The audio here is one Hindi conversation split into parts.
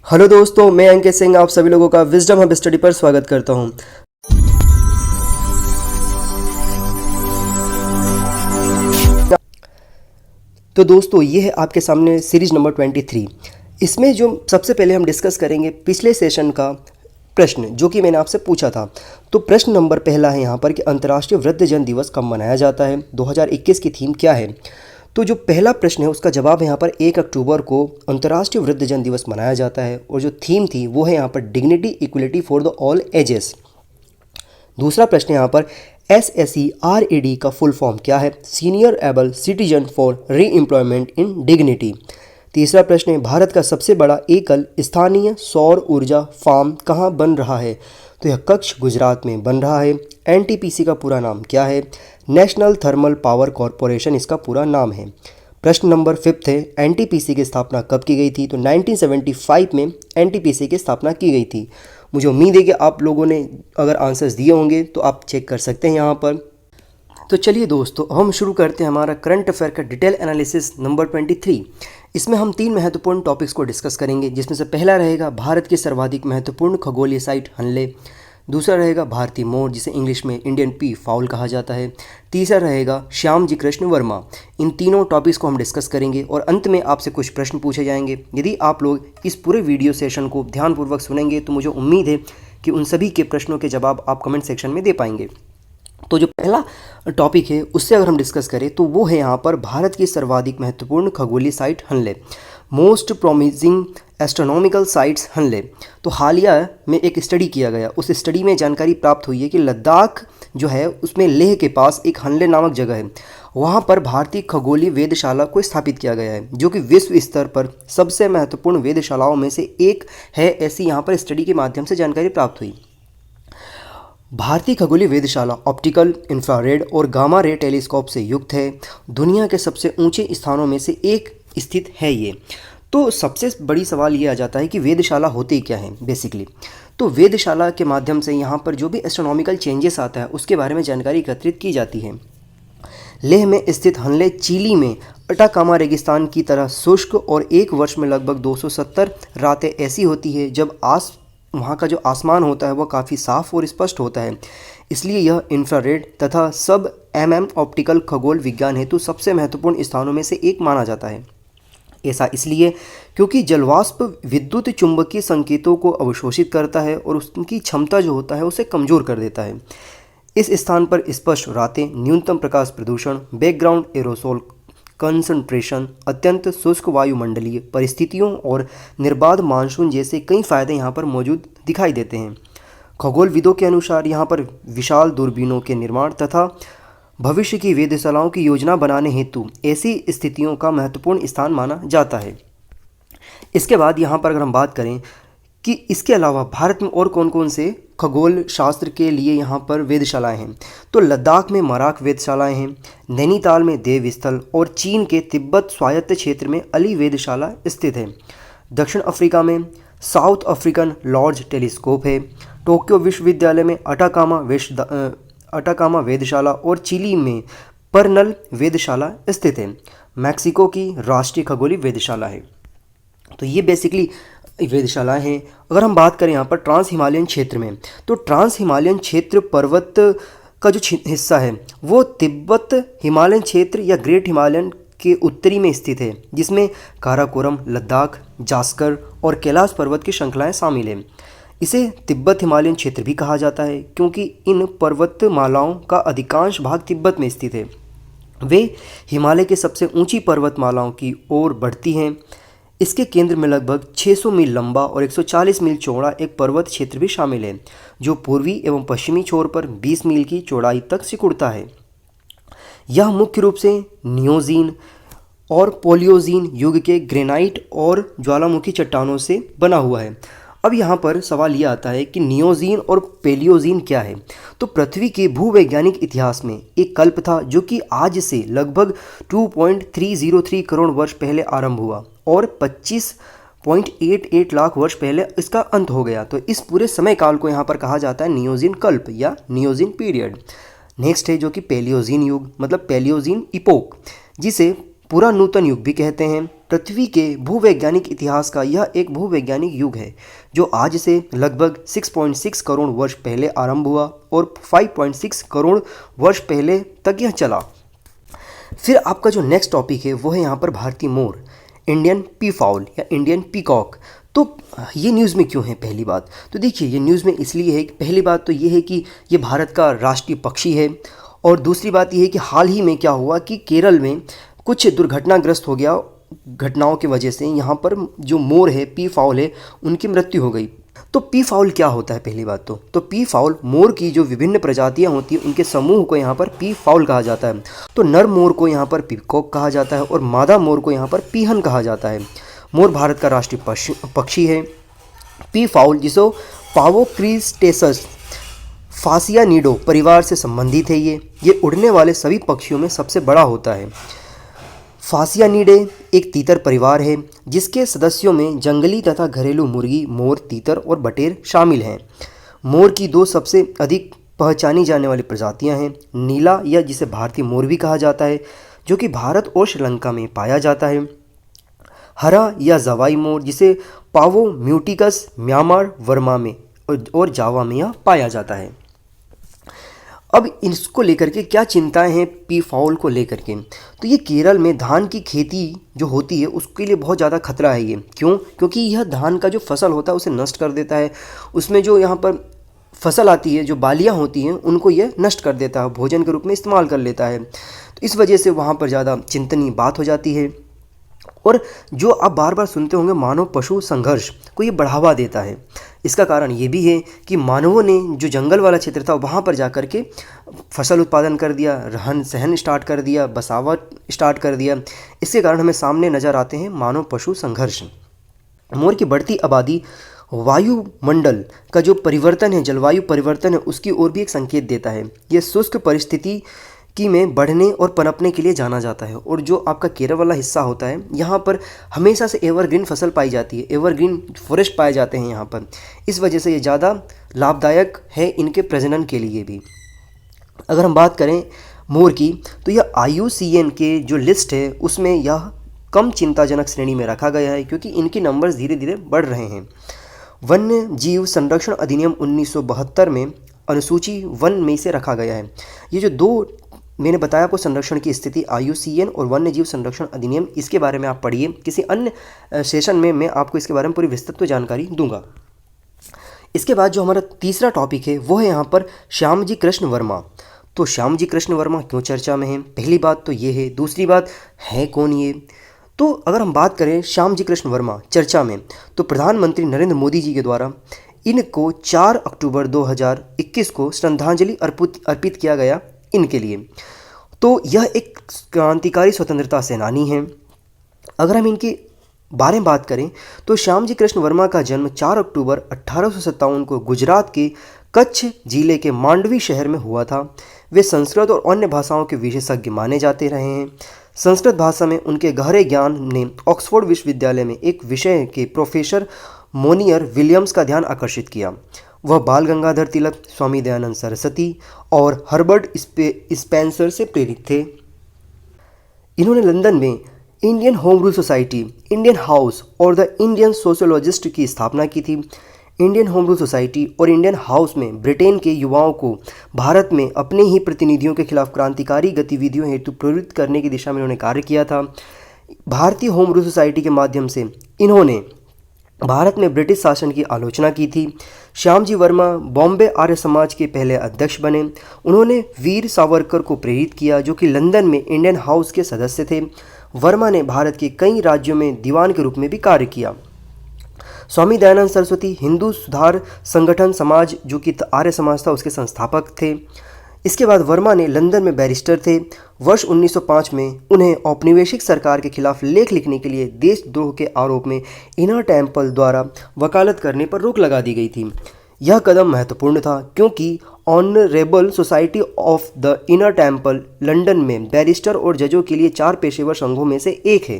हेलो दोस्तों, मैं अंकित सिंह आप सभी लोगों का विजडम हब स्टडी पर स्वागत करता हूं। तो दोस्तों, ये है आपके सामने सीरीज नंबर 23। इसमें जो सबसे पहले हम डिस्कस करेंगे पिछले सेशन का प्रश्न जो कि मैंने आपसे पूछा था। तो प्रश्न नंबर पहला है यहाँ पर कि अंतर्राष्ट्रीय वृद्धजन दिवस कब मनाया जाता है, 2021 की थीम क्या है। तो जो पहला प्रश्न है उसका जवाब है यहाँ पर 1 अक्टूबर को अंतर्राष्ट्रीय वृद्धजन दिवस मनाया जाता है और जो थीम थी वो है यहाँ पर dignity equality for the all ages. दूसरा प्रश्न यहाँ पर SSERAD का फुल फॉर्म क्या है, सीनियर एबल सिटीजन फॉर री एम्प्लॉयमेंट इन डिग्निटी। तीसरा प्रश्न है भारत का सबसे बड़ा एकल स्थानीय सौर ऊर्जा फार्म कहाँ बन रहा है, तो यह कच्छ गुजरात में बन रहा है। NTPC का पूरा नाम क्या है, नेशनल थर्मल पावर कॉरपोरेशन इसका पूरा नाम है। प्रश्न नंबर 5 है NTPC की स्थापना कब की गई थी, तो 1975 में NTPC की स्थापना की गई थी। मुझे उम्मीद है कि आप लोगों ने अगर आंसर्स दिए होंगे तो आप चेक कर सकते हैं यहाँ पर। तो चलिए दोस्तों, हम शुरू करते हैं हमारा करंट अफेयर का डिटेल एनालिसिस नंबर 23। इसमें हम 3 महत्वपूर्ण टॉपिक्स को डिस्कस करेंगे, जिसमें से पहला रहेगा भारत के सर्वाधिक महत्वपूर्ण खगोलीय साइट हनले। दूसरा रहेगा भारतीय मोर जिसे इंग्लिश में इंडियन पी फाउल कहा जाता है। तीसरा रहेगा श्याम जी कृष्ण वर्मा। इन तीनों टॉपिक्स को हम डिस्कस करेंगे और अंत में आपसे कुछ प्रश्न पूछे जाएंगे। यदि आप लोग इस पूरे वीडियो सेशन को ध्यानपूर्वक सुनेंगे तो मुझे उम्मीद है कि उन सभी के प्रश्नों के जवाब आप कमेंट सेक्शन में दे पाएंगे। तो जो पहला टॉपिक है उससे अगर हम डिस्कस करें तो वो है यहाँ पर भारत की सर्वाधिक महत्वपूर्ण खगोलीय site Hanle, most promising astronomical sites Hanle. तो हालिया में एक स्टडी किया गया, उस स्टडी में जानकारी प्राप्त हुई है कि लद्दाख जो है उसमें लेह के पास एक हनले नामक जगह है, वहाँ पर भारतीय खगोलीय वेधशाला को स्थापित किया गया है जो कि विश्व स्तर पर सबसे महत्वपूर्ण वेधशालाओं में से एक है, ऐसी यहाँ पर स्टडी के माध्यम से जानकारी प्राप्त हुई। भारतीय खगोलीय वेधशाला ऑप्टिकल, इंफ्रारेड और गामा रे टेलीस्कोप से युक्त है। दुनिया के सबसे ऊंचे स्थानों में से एक स्थित है ये। तो सबसे बड़ी सवाल ये आ जाता है कि वेधशाला होती क्या है बेसिकली। तो वेधशाला के माध्यम से यहाँ पर जो भी एस्ट्रोनॉमिकल चेंजेस आता है उसके बारे में जानकारी एकत्रित की जाती है। लेह में स्थित हनले चिली में अटाकामा रेगिस्तान की तरह शुष्क और एक वर्ष में लगभग 270 रातें ऐसी होती है जब वहाँ का जो आसमान होता है वह काफ़ी साफ और स्पष्ट होता है। इसलिए यह इंफ्रारेड तथा सब ऑप्टिकल खगोल विज्ञान हेतु सबसे महत्वपूर्ण स्थानों में से एक माना जाता है। ऐसा इसलिए क्योंकि जलवाष्प विद्युत चुंबकीय संकेतों को अवशोषित करता है और उसकी क्षमता जो होता है उसे कमज़ोर कर देता है। इस स्थान पर स्पष्ट रातें, न्यूनतम प्रकाश प्रदूषण, बैकग्राउंड एरोसोल कंसंट्रेशन, अत्यंत शुष्क वायुमंडलीय परिस्थितियों और निर्बाध मानसून जैसे कई फायदे यहाँ पर मौजूद दिखाई देते हैं। खगोलविदों के अनुसार यहाँ पर विशाल दूरबीनों के निर्माण तथा भविष्य की वेधशालाओं की योजना बनाने हेतु ऐसी स्थितियों का महत्वपूर्ण स्थान माना जाता है। इसके बाद यहाँ पर अगर हम बात करें कि इसके अलावा भारत में और कौन कौन से खगोल शास्त्र के लिए यहाँ पर वेधशालाएं हैं, तो लद्दाख में मराक वेधशालाएं हैं, नैनीताल में देवस्थल और चीन के तिब्बत स्वायत्त क्षेत्र में अली वेधशाला स्थित है। दक्षिण अफ्रीका में साउथ अफ्रीकन लॉर्ज टेलीस्कोप है। टोक्यो विश्वविद्यालय में अटाकामा वेधशाला और चिली में परनल वेधशाला स्थित है। मैक्सिको की राष्ट्रीय खगोलीय वेधशाला है। तो ये बेसिकली वेधशालाएं हैं। अगर हम बात करें यहाँ पर ट्रांस हिमालयन क्षेत्र में, तो ट्रांस हिमालयन क्षेत्र पर्वत का जो हिस्सा है वो तिब्बत हिमालयन क्षेत्र या ग्रेट हिमालयन के उत्तरी में स्थित है, जिसमें काराकोरम, लद्दाख, जास्कर और कैलाश पर्वत की श्रृंखलाएं शामिल हैं। इसे तिब्बत हिमालयन क्षेत्र भी कहा जाता है क्योंकि इन पर्वतमालाओं का अधिकांश भाग तिब्बत में स्थित है। वे हिमालय के सबसे ऊंची पर्वतमालाओं की ओर बढ़ती हैं। इसके केंद्र में लगभग 600 मील लंबा और 140 मील चौड़ा एक पर्वत क्षेत्र भी शामिल है जो पूर्वी एवं पश्चिमी छोर पर 20 मील की चौड़ाई तक सिकुड़ता है। यह मुख्य रूप से नियोजीन और पोलियोजीन युग के ग्रेनाइट और ज्वालामुखी चट्टानों से बना हुआ है। अब यहाँ पर सवाल यह आता है कि नियोजीन और पेलियोजीन क्या है। तो पृथ्वी के भूवैज्ञानिक इतिहास में एक कल्प था जो कि आज से लगभग 2.303 करोड़ वर्ष पहले आरंभ हुआ और 25.88 लाख वर्ष पहले इसका अंत हो गया। तो इस पूरे समय काल को यहाँ पर कहा जाता है नियोजीन कल्प या नियोजीन पीरियड। नेक्स्ट है जो कि पेलियोजीन युग मतलब पेलियोजीन इपोक, जिसे पूरा नूतन युग भी कहते हैं। पृथ्वी के भूवैज्ञानिक इतिहास का यह एक भूवैज्ञानिक युग है जो आज से लगभग 6.6 करोड़ वर्ष पहले आरंभ हुआ और 5.6 करोड़ वर्ष पहले तक यह चला। फिर आपका जो नेक्स्ट टॉपिक है वो है यहाँ पर भारतीय मोर, इंडियन पी फाउल या इंडियन पीकॉक। तो ये न्यूज़ में क्यों है? पहली बात तो देखिए, ये न्यूज़ में इसलिए है कि पहली बात तो ये है कि ये भारत का राष्ट्रीय पक्षी है, और दूसरी बात ये है कि हाल ही में क्या हुआ कि केरल में कुछ दुर्घटनाग्रस्त हो गया, घटनाओं की वजह से यहाँ पर जो मोर है, पी फाउल है, उनकी मृत्यु हो गई। तो पी फाउल क्या होता है? पहली बात तो पी फाउल मोर की जो विभिन्न प्रजातियां होती हैं उनके समूह को यहाँ पर पी फाउल कहा जाता है। तो नर मोर को यहाँ पर पीकॉक कहा जाता है और मादा मोर को यहाँ पर पीहन कहा जाता है। मोर भारत का राष्ट्रीय पक्षी है। पी फाउल जिसो पावोक्रिस्टेसस फासियानिडो परिवार से संबंधित है। ये उड़ने वाले सभी पक्षियों में सबसे बड़ा होता है। फासियानिडे एक तीतर परिवार है जिसके सदस्यों में जंगली तथा घरेलू मुर्गी, मोर, तीतर और बटेर शामिल हैं। मोर की दो सबसे अधिक पहचानी जाने वाली प्रजातियां हैं, नीला या जिसे भारतीय मोर भी कहा जाता है जो कि भारत और श्रीलंका में पाया जाता है, हरा या जवाई मोर जिसे पावो म्यूटिकस म्यांमार, वर्मा में और जावा में यह पाया जाता है। अब इसको लेकर के क्या चिंताएं हैं पी फाउल को लेकर के? तो ये केरल में धान की खेती जो होती है उसके लिए बहुत ज़्यादा खतरा है ये। क्यों? क्योंकि यह धान का जो फसल होता है उसे नष्ट कर देता है। उसमें जो यहाँ पर फसल आती है, जो बालियाँ होती हैं, उनको यह नष्ट कर देता है, भोजन के रूप में इस्तेमाल कर लेता है। तो इस वजह से वहाँ पर ज़्यादा चिंतनीय बात हो जाती है। और जो आप बार बार सुनते होंगे मानव पशु संघर्ष को ये बढ़ावा देता है। इसका कारण ये भी है कि मानवों ने जो जंगल वाला क्षेत्र था वहाँ पर जाकर के फसल उत्पादन कर दिया, रहन सहन स्टार्ट कर दिया, बसावट स्टार्ट कर दिया। इसके कारण हमें सामने नज़र आते हैं मानव पशु संघर्ष। मोर की बढ़ती आबादी वायुमंडल का जो परिवर्तन है, जलवायु परिवर्तन है, उसकी ओर भी एक संकेत देता है। ये शुष्क परिस्थिति की में बढ़ने और पनपने के लिए जाना जाता है। और जो आपका केरल वाला हिस्सा होता है यहाँ पर हमेशा से एवरग्रीन फसल पाई जाती है, एवरग्रीन फॉरेस्ट पाए जाते हैं यहाँ पर। इस वजह से ये ज़्यादा लाभदायक है इनके प्रजनन के लिए भी। अगर हम बात करें मोर की तो यह IUCN के जो लिस्ट है उसमें यह कम चिंताजनक श्रेणी में रखा गया है क्योंकि इनके नंबर्स धीरे धीरे बढ़ रहे हैं। वन्य जीव संरक्षण अधिनियम 1972 में अनुसूची 1 में से रखा गया है। ये जो दो मैंने बताया आपको संरक्षण की स्थिति, IUCN और वन्य जीव संरक्षण अधिनियम, इसके बारे में आप पढ़िए। किसी अन्य सेशन में मैं आपको इसके बारे में पूरी विस्तृत जानकारी दूंगा। इसके बाद जो हमारा तीसरा टॉपिक है वो है यहाँ पर श्यामजी कृष्ण वर्मा। तो श्यामजी कृष्ण वर्मा क्यों चर्चा में है? पहली बात तो ये है। दूसरी बात है कौन ये? तो अगर हम बात करें श्यामजी कृष्ण वर्मा चर्चा में, तो प्रधानमंत्री नरेंद्र मोदी जी के द्वारा इनको 4 अक्टूबर 2021 को श्रद्धांजलि अर्पित किया गया इनके लिए। तो यह एक क्रांतिकारी स्वतंत्रता सेनानी हैं। अगर हम इनके बारे में बात करें तो श्यामजी कृष्ण वर्मा का जन्म 4 अक्टूबर 1857 को गुजरात के कच्छ जिले के मांडवी शहर में हुआ था। वे संस्कृत और अन्य भाषाओं के विशेषज्ञ माने जाते रहे हैं। संस्कृत भाषा में उनके गहरे ज्ञान ने ऑक्सफोर्ड विश्वविद्यालय में एक विषय के प्रोफेसर मोनियर विलियम्स का ध्यान आकर्षित किया। वह बाल गंगाधर तिलक, स्वामी दयानंद सरस्वती और हर्बर्ट स्पेंसर से प्रेरित थे। इन्होंने लंदन में Indian home rule society, Indian house और द इंडियन सोशियोलॉजिस्ट की स्थापना की थी। इंडियन होम रूल सोसाइटी और इंडियन हाउस में ब्रिटेन के युवाओं को भारत में अपने ही प्रतिनिधियों के खिलाफ क्रांतिकारी गतिविधियों हेतु प्रेरित करने की दिशा में इन्होंने कार्य किया था। भारतीय होम रूल सोसाइटी के माध्यम से इन्होंने भारत में ब्रिटिश शासन की आलोचना की थी। श्यामजी वर्मा बॉम्बे आर्य समाज के पहले अध्यक्ष बने। उन्होंने वीर सावरकर को प्रेरित किया जो कि लंदन में इंडियन हाउस के सदस्य थे। वर्मा ने भारत के कई राज्यों में दीवान के रूप में भी कार्य किया। स्वामी दयानंद सरस्वती हिंदू सुधार संगठन समाज जो कि आर्य समाज था उसके संस्थापक थे। इसके बाद वर्मा ने लंदन में बैरिस्टर थे। वर्ष 1905 में उन्हें औपनिवेशिक सरकार के खिलाफ लेख लिखने के लिए देशद्रोह के आरोप में इनर टेम्पल द्वारा वकालत करने पर रोक लगा दी गई थी। यह कदम महत्वपूर्ण था क्योंकि honourable society of the inner temple London में बैरिस्टर और जजों के लिए 4 पेशेवर संघों में से एक है।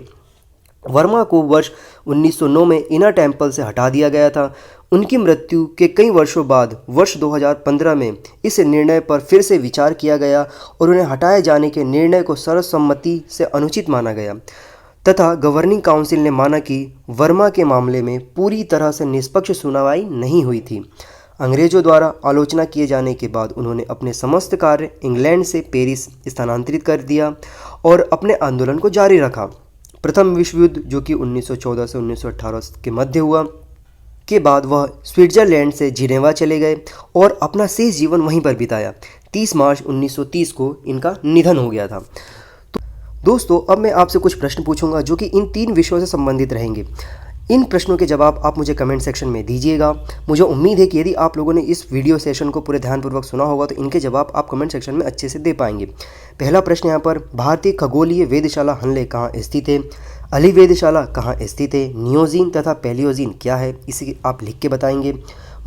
वर्मा को वर्ष 1909 में इनर टेम्पल से हटा दिया गया था। उनकी मृत्यु के कई वर्षों बाद वर्ष 2015 में इस निर्णय पर फिर से विचार किया गया और उन्हें हटाए जाने के निर्णय को सर्वसम्मति से अनुचित माना गया तथा गवर्निंग काउंसिल ने माना कि वर्मा के मामले में पूरी तरह से निष्पक्ष सुनवाई नहीं हुई थी। अंग्रेजों द्वारा आलोचना किए जाने के बाद उन्होंने अपने समस्त कार्य इंग्लैंड से पेरिस स्थानांतरित कर दिया और अपने आंदोलन को जारी रखा। प्रथम विश्व युद्ध जो कि 1914 से 1918 के मध्य हुआ के बाद वह स्विट्जरलैंड से जिनेवा चले गए और अपना शेष जीवन वहीं पर बिताया। 30 मार्च 1930 को इनका निधन हो गया था। तो दोस्तों, अब मैं आपसे कुछ प्रश्न पूछूंगा जो कि इन 3 विषयों से संबंधित रहेंगे। इन प्रश्नों के जवाब आप मुझे कमेंट सेक्शन में दीजिएगा। मुझे उम्मीद है कि यदि आप लोगों ने इस वीडियो सेशन को पूरे ध्यानपूर्वक सुना होगा तो इनके जवाब आप कमेंट सेक्शन में अच्छे से दे पाएंगे। पहला प्रश्न यहाँ पर, भारतीय खगोलीय वेधशाला हनले कहाँ स्थित है? अली वेधशाला कहाँ स्थित है? नियोजीन तथा पैलियोजीन क्या है, इसे आप लिख के बताएंगे।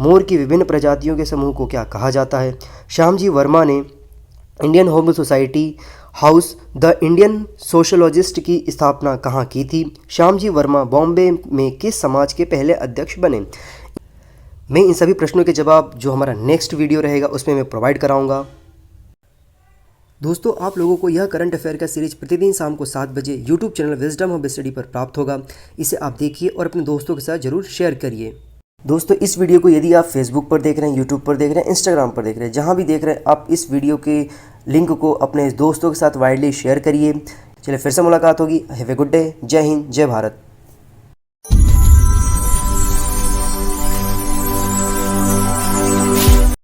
मोर की विभिन्न प्रजातियों के समूह को क्या कहा जाता है? श्यामजी वर्मा ने Indian homo society house the Indian sociologist की स्थापना कहाँ की थी? श्यामजी वर्मा बॉम्बे में किस समाज के पहले अध्यक्ष बने? मैं इन सभी प्रश्नों के जवाब जो हमारा नेक्स्ट वीडियो रहेगा उसमें मैं प्रोवाइड कराऊंगा। दोस्तों, आप लोगों को यह करंट अफेयर का सीरीज प्रतिदिन शाम को 7 बजे YouTube channel wisdom of study पर प्राप्त होगा। इसे आप देखिए और अपने दोस्तों के साथ जरूर शेयर करिए। दोस्तों, इस वीडियो को यदि आप फेसबुक पर देख रहे हैं, यूट्यूब पर देख रहे हैं, इंस्टाग्राम पर देख रहे हैं, जहां भी देख रहे हैं, आप इस वीडियो के लिंक को अपने दोस्तों के साथ वाइडली शेयर करिए। चलिए फिर से मुलाकात होगी। Have a good day. जय हिंद, जय भारत।